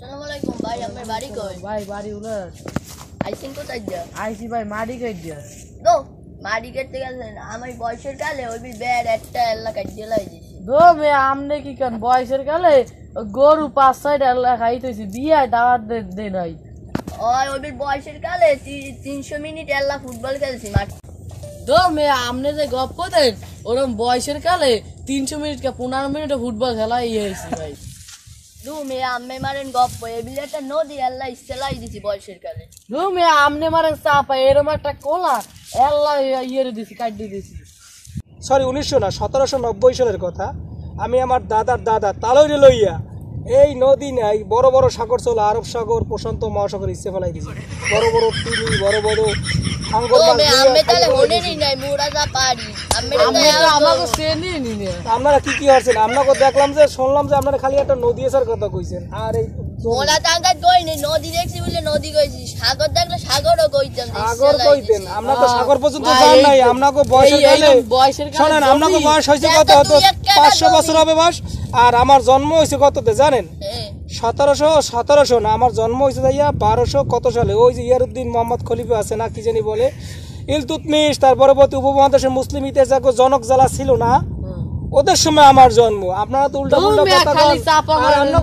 আসসালামু আলাইকুম ভাই, আমার বাড়ি কই? ভাই বাড়ি উলার আইছেন কোথায় দিয়া? আইসি ভাই মাটি কাট দিয়া দো মাটি কাটতে গেছেন? আমার বয়সের কালে ওই ব্যাড একটা এলাকা জেলাই দিছি। দো মে আমনে কি কান বয়সের কালে গরু 5-6টা খাইতেছি বিয়ায় দাওয়াত দে নাই। ওই বয়সের কালে 300 মিনিট এলা ফুটবল খেলছি মাঠ। দো মে আমনে যে গপ করেন ওরম বয়সের কালে 300 মিনিট কে 15 মিনিটে ফুটবল খেলাই হয়েছি ভাই। দু মে আম্মে মারেন গপ্প এবিলে একটা নদী এলা ইস্তেলাই দিছি বয়সের কালে। দো মে আমনে মারেন চাপা এরম একটা কোলা এল্লা ইয়েরে দিছি কাট দিয়ে দিছি। সরি 1900 না 1790 সালের কথা। আমি আমার দাদার দাদা তালইরে লইয়া এই নদী নাই বড় বড় সাগর চল আরব সাগর প্রশান্ত মহাসাগর ইচ্ছে ফেলাই দিছি। বড় বড় টিনি বড় বড় আঙ্গুর ও মে আম্মে তালে মনেরই নাই মুড়া যা পারি আম্মে তো আমাকে চেনি নি আপনারা কি কি হচ্ছেন? আপনাকে দেখলাম যে শুনলাম যে আপনারা খালি একটা নদী আসার কথা কইছেন। আর এই মোলা টাঙ্গা কই নেই, নদী দেখছি বলে নদী কইছি, সাগর দেখলে সাগরও কইতাম। সাগর কইতেন? আমরা তো সাগর পর্যন্ত যান নাই। আপনাকে বয়সের কালে শুনেন, আপনাকে বয়স হয়েছে কত? হতো 500 বছর হবে বয়স। আর আমার জন্ম হয়েছে কততে জানেন? 1717 না, আমার জন্ম হয়েছে যাইয়া 1200 কত সালে। ওই যে ইয়ারউদ্দিন মোহাম্মদ খলিফা আছে না কি জানি বলে, ইলতুৎমিশ, তার পরবর্তী উপমহাদেশের মুসলিম ইতিহাস জনক জ্বালা ছিল না, ওদের সময় আমার জন্ম। আপনারা তো উল্টা পাল্টা কথা বলেন।